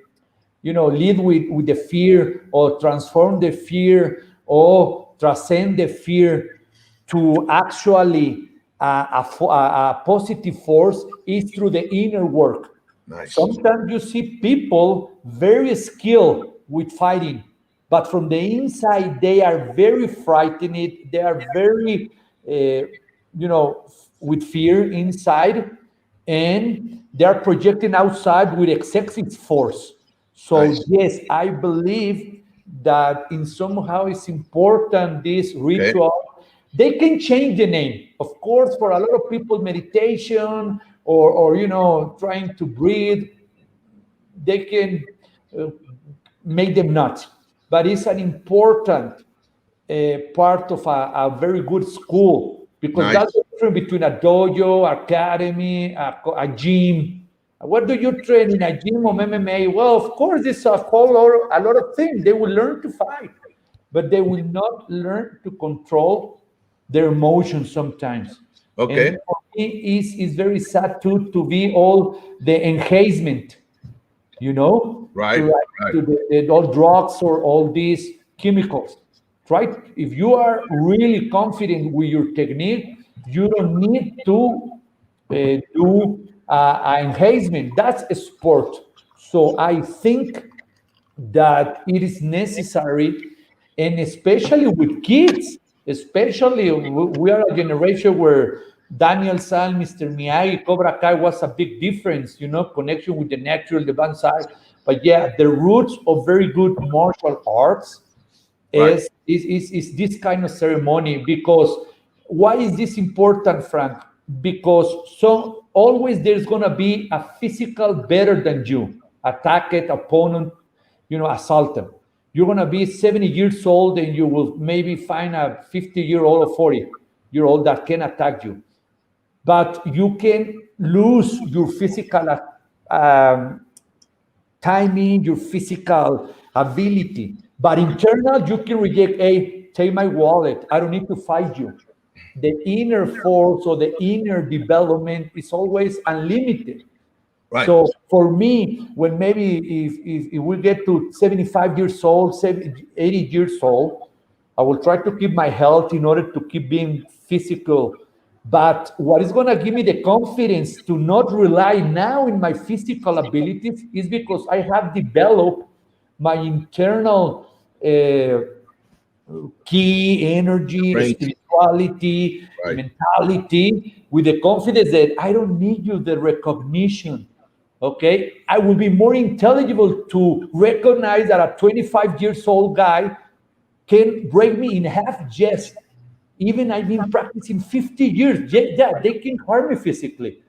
B: with the fear or transform the fear or transcend the fear to actually a positive force is through the inner work.
A: Nice.
B: Sometimes you see people very skilled with fighting, but from the inside they are very frightened. They are very, with fear inside, and they are projecting outside with excessive force. So
A: Nice.
B: yes, I believe that in somehow it's important this
A: Okay.
B: ritual. They can change the name, of course, for a lot of people, meditation or trying to breathe, they can uh, make them nuts. But it's an important part of a very good school, because
A: Nice.
B: that's the difference between a dojo, academy, a gym. What do you train in a gym or MMA? Well, of course, it's a lot of things. They will learn to fight, but they will not learn to control their emotions sometimes. And
A: Okay.
B: for me, is very sad to be all the enhancement,
A: Right.
B: to like
A: Right.
B: to all drugs or all these chemicals. Right? If you are really confident with your technique, you don't need to do enhancement. That's a sport. So I think that it is necessary, and especially with kids, especially we are a generation where Daniel San, Mr. Miyagi, Cobra Kai was a big difference, connection with the natural, the band side. But yeah, the roots of very good martial arts
A: Right.
B: is this kind of ceremony. Because why is this important, Frank? Because so always there's going to be a physical better than you attack it opponent, assault them. You're going to be 70 years old and you will maybe find a 50-year-old or 40-year-old that can attack you, but you can lose your physical um, timing, your physical ability. But internal, you can reject, hey, take my wallet. I don't need to fight you. The inner force or the inner development is always unlimited.
A: Right.
B: So for me, when maybe if we get to 75 years old, 80 years old, I will try to keep my health in order to keep being physical But what is going to give me the confidence to not rely now in my physical abilities is because I have developed my internal key, energy,
A: Great.
B: spirituality,
A: Right.
B: mentality, with the confidence that I don't need you the recognition. Okay, I will be more intelligible to recognize that a 25 years old guy can break me in half just even I've been practicing 50 years. Yeah, they can harm me physically.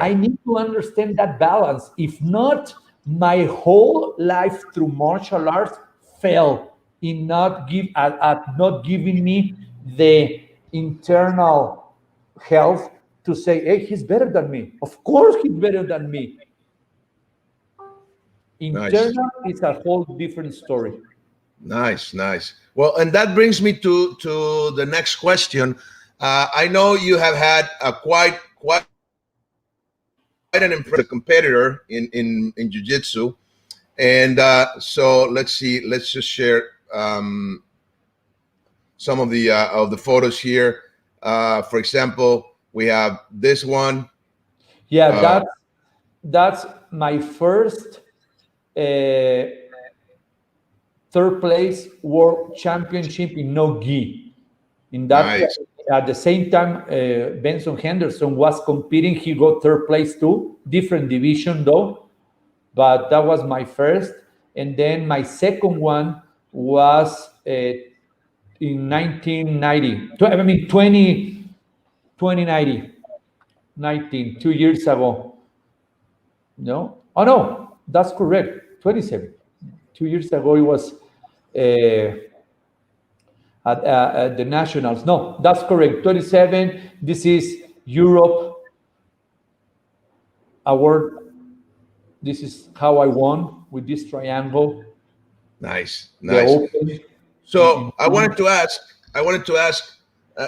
B: I
A: Right.
B: need to understand that balance. If not, my whole life through martial arts fell in at not giving me the internal health to say, hey, he's better than me. Of course he's better than me.
A: Nice.
B: Internal is a whole different story.
A: Nice, nice. Well, and that brings me to the next question. I know you have had a quite an impressive competitor in jiu-jitsu, and so let's see. Let's just share some of the photos here. For example, we have this one.
B: Yeah,
A: Uh,
B: that's my first third place world championship in no gi. In that,
A: nice,
B: at the same time, Benson Henderson was competing. He got third place too, different division though. But that was my first, and then my second one was in 1990. I mean 2090, 19, 2 years ago. No, oh no, that's correct. 27. 2 years ago, it was at the nationals. No, that's correct. 27. This is Europe award. This is how I won with this triangle.
A: nice,
B: The
A: nice.
B: open
A: So
B: in
A: I wanted to ask. I wanted to ask.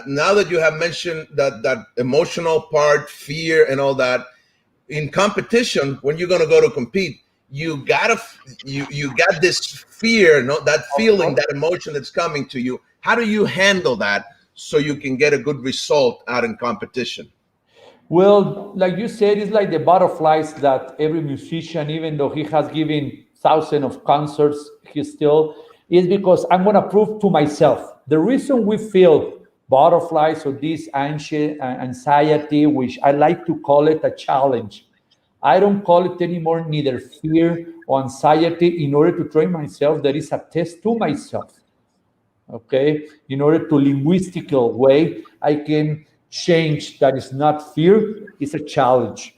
A: Now that you have mentioned that emotional part, fear, and all that, in competition, when you're going to go to compete, you got this fear, no, that feeling, that emotion that's coming to you. How do you handle that so you can get a good result out in competition?
B: Well, like you said, it's like the butterflies that every musician, even though he has given thousands of concerts, he still is because I'm going to prove to myself. The reason we feel butterflies or this anxiety, which I like to call it a challenge, I don't call it anymore neither fear or anxiety. In order to train myself, there is a test to myself. Okay, in order to linguistical way I can change that is not fear, it's a challenge.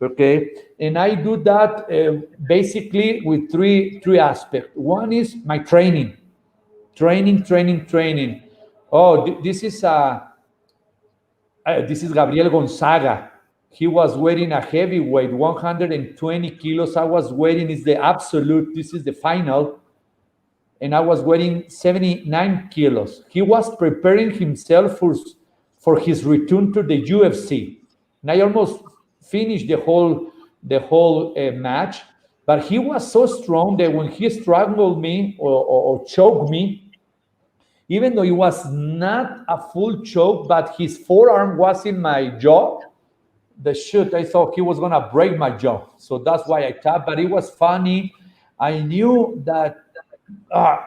B: Okay, and I do that basically with three aspects. One is my training. Oh, this is Gabriel Gonzaga. He was weighing a heavyweight 120 kilos. I was weighing is the absolute, this is the final, and I was weighing 79 kilos. He was preparing himself for his return to the UFC. And I almost finished the whole match, but he was so strong that when he strangled me or choked me, even though it was not a full choke, but his forearm was in my jaw, the shoot, I thought he was gonna break my jaw. So that's why I tapped. But it was funny. I knew that uh,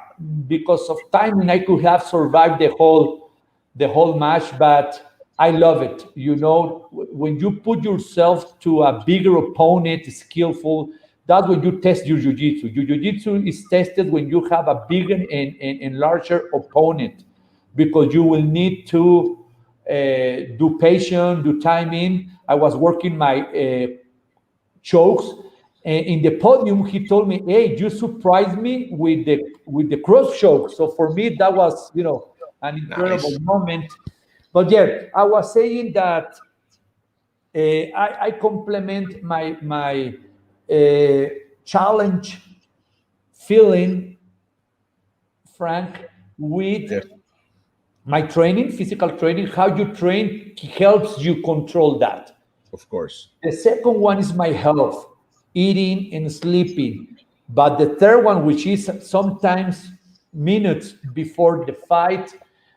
B: because of timing, I could have survived the whole match. But I love it. You know, when you put yourself to a bigger opponent, skillful, that's when you test your jiu-jitsu. Your jiu-jitsu is tested when you have a bigger and larger opponent, because you will need to do patience, do timing. I was working my chokes. And in the podium, he told me, "Hey, you surprised me with the cross choke." So for me, that was an incredible
A: Nice.
B: moment. But yeah, I was saying that I complement my uh, challenge feeling, Frank, with
A: Yes,
B: my training, physical training. How you train helps you control that.
A: of course.
B: The second one is my health, eating and sleeping. But the third one, which is sometimes minutes before the fight,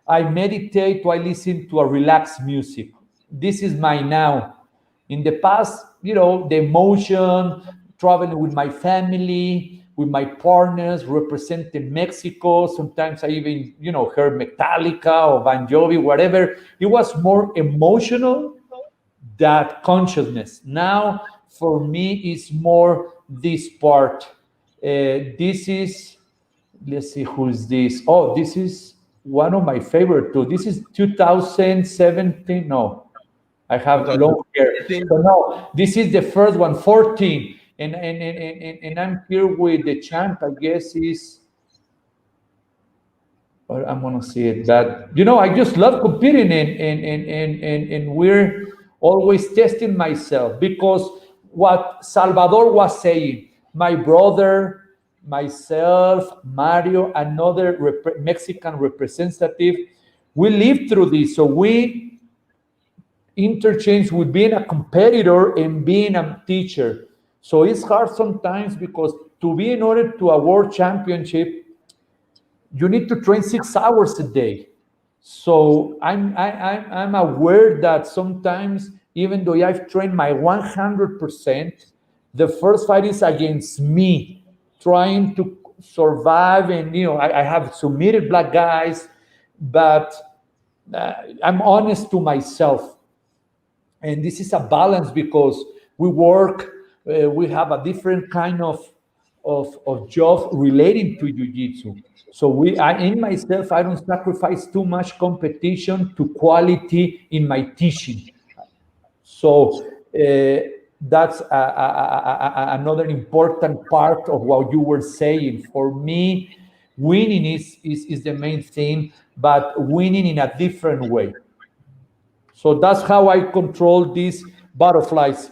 B: I meditate or I listen to a relaxed music. this is my now. In the past, the emotion, traveling with my family, with my partners, representing Mexico. Sometimes I even, heard Metallica or Bon Jovi, whatever. It was more emotional that consciousness. Now, for me, it's more this part. This is, let's see, who's this? Oh, this is one of my favorite too. This is 2017. No, I have long hair.
A: 2013.
B: So no, this is the first one, 14. And I'm here with the champ, I guess is, or I'm gonna see it. But I just love competing and we're always testing myself because what Salvador was saying, my brother, myself, Mario, another Mexican representative, we lived through this. So we interchange with being a competitor and being a teacher. So it's hard sometimes because to be in order to a world championship, you need to train 6 hours a day. So I'm aware that sometimes, even though I've trained my 100%, the first fight is against me, trying to survive. And I have submitted black guys, but I'm honest to myself. And this is a balance because we work, we have a different kind of job relating to jiu-jitsu. So in myself, I don't sacrifice too much competition to quality in my teaching. So that's another important part of what you were saying. For me, winning is the main thing, but winning in a different way. So that's how I control these butterflies,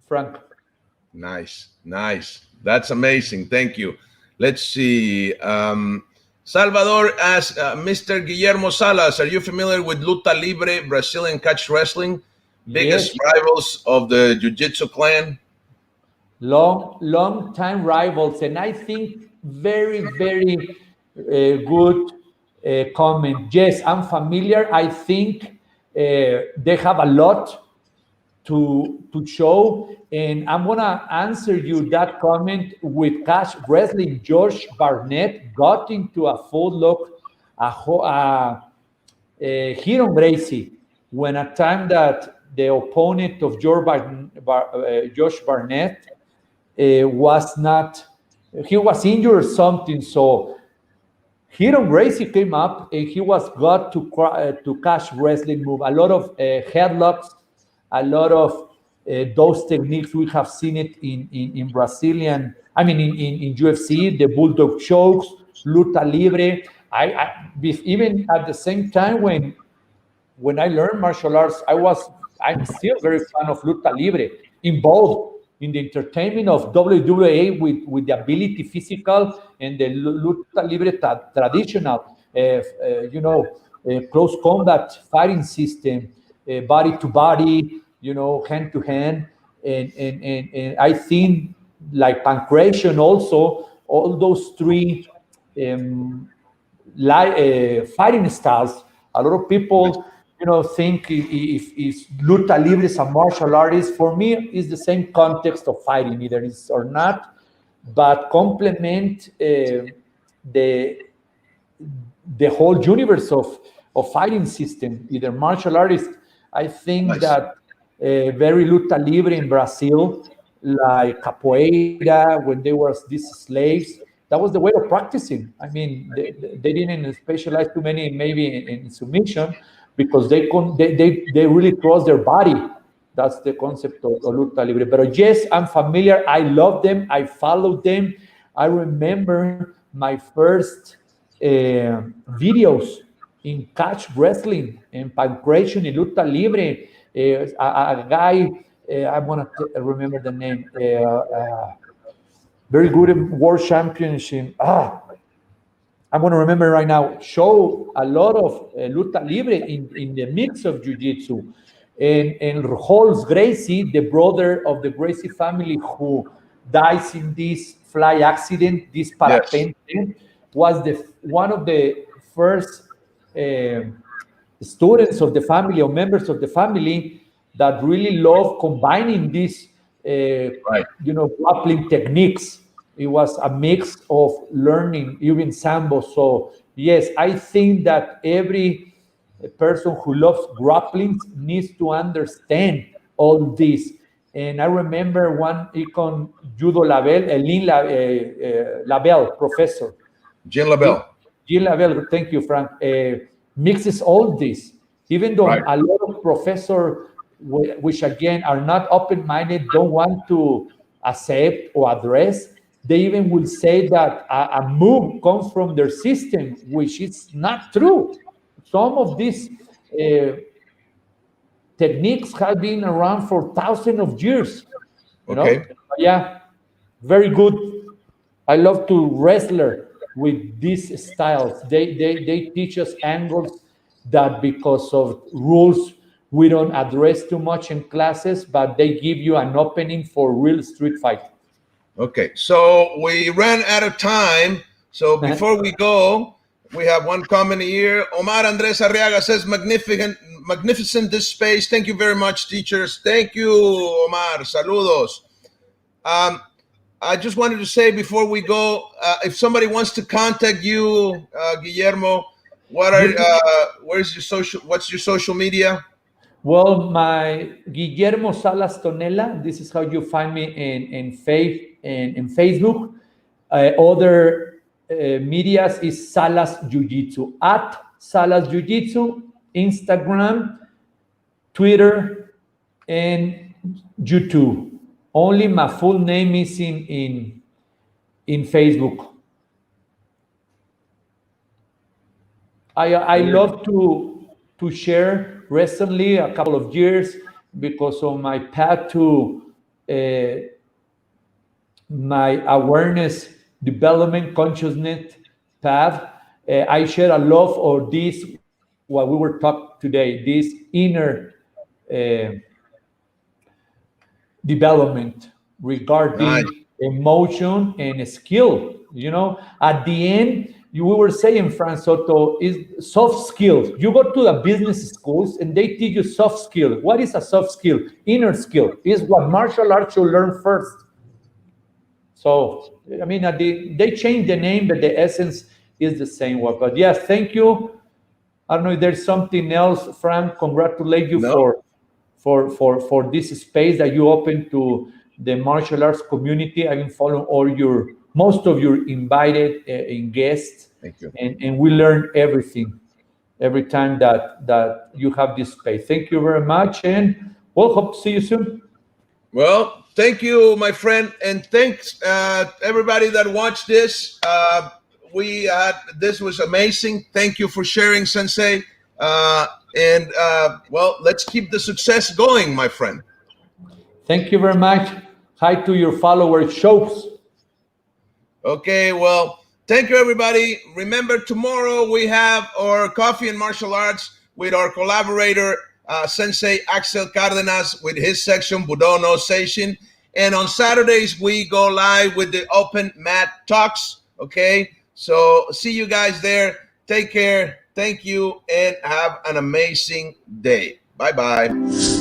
B: Frank.
A: Nice, nice. That's amazing. Thank you. Let's see. Salvador asks, Mr. Guillermo Salas, are you familiar with Luta Libre, Brazilian catch wrestling? Biggest
B: Yes,
A: rivals of the Jiu-Jitsu clan?
B: long time rivals, and I think very good comment. Yes, I'm familiar. I think they have a lot to show, and I'm gonna answer you that comment with catch wrestling. Josh Barnett got into a full look, Hiram Gracie, when a time that the opponent of Josh Barnett was not, he was injured or something. So Hiram Gracie came up and he was got to catch wrestling move. A lot of headlocks, a lot of those techniques. We have seen it in Brazilian, I mean, in UFC, the bulldog chokes, luta libre. Even at the same time when I learned martial arts, I'm still very fan of luta libre, involved in the entertainment of WWE with the ability physical and the luta libre traditional, close combat fighting system, body to body, hand to hand, and I think like pancreation also, all those three fighting styles. A lot of people, think if luta libre is a martial artist. For me, it's the same context of fighting, either is or not, but complement the whole universe of fighting system, either martial artist. I think
A: Nice.
B: that very luta libre in Brazil, like capoeira, when they were these slaves, that was the way of practicing. I mean, they didn't specialize too many maybe in submission because they really cross their body. That's the concept of luta libre. But yes, I'm familiar. I love them. I follow them. I remember my first videos in catch wrestling and pancration in luta libre. A guy, I'm gonna remember the name. Very good in world championship. I'm going to remember right now, show a lot of luta libre in the mix of jiu-jitsu. And Holmes Gracie, the brother of the Gracie family who dies in this fly accident, this
A: Yes.
B: parapente, was one of the first students of the family or members of the family that really love combining these,
A: Right.
B: grappling techniques. It was a mix of learning even sambo. So yes, I think that every person who loves grappling needs to understand all this. And I remember one icon, Judo Label, Label professor.
A: Jean LaBelle.
B: Gil Abel, thank you, Frank, mixes all this. Even though
A: Right.
B: a lot of professors, which again are not open-minded, don't want to accept or address, they even will say that a move comes from their system, which is not true. Some of these techniques have been around for thousands of years.
A: Okay.
B: Yeah, very good. I love to wrestler with these styles. They teach us angles that because of rules we don't address too much in classes, but they give you an opening for real street fight.
A: Okay. So we ran out of time. So before we go, we have one comment here. Omar Andres Arriaga says, magnificent this space. Thank you very much, teachers. Thank you, Omar. Saludos. I just wanted to say before we go, if somebody wants to contact you, Guillermo, what's your social media?
B: Well, my Guillermo Salas Tonela. This is how you find me in Facebook. Other medias is Salas JiuJtsu, at Salas JiuJtsu, Instagram, Twitter, and YouTube. Only my full name is in Facebook. I love to share recently a couple of years because of my path to my awareness development consciousness path. I share a lot of this what we were talking today, this inner development regarding
A: Nice.
B: emotion and skill. At the end, we were saying, Fran Soto, is soft skills. You go to the business schools and they teach you soft skill. What is a soft skill? Inner skill is what martial arts should learn first. So, I mean, they changed the name, but the essence is the same one. But yes, thank you. I don't know if there's something else, Frank. Congratulate you for this space that you open to the martial arts community. I've been following most of your invited guests.
A: Thank you.
B: And we learn everything every time that you have this space. Thank you very much, and we'll hope to see you soon.
A: Well, thank you, my friend, and thanks everybody that watched this. This was amazing. Thank you for sharing, Sensei. Well, let's keep the success going, my friend.
B: Thank you very much. Hi to your followers, shows.
A: Okay, well, thank you, everybody. Remember, tomorrow we have our Coffee and Martial Arts with our collaborator, Sensei Axel Cardenas, with his section, Budo no Seishin. And on Saturdays, we go live with the Open Mat Talks. Okay, so see you guys there. Take care. Thank you, and have an amazing day. Bye-bye.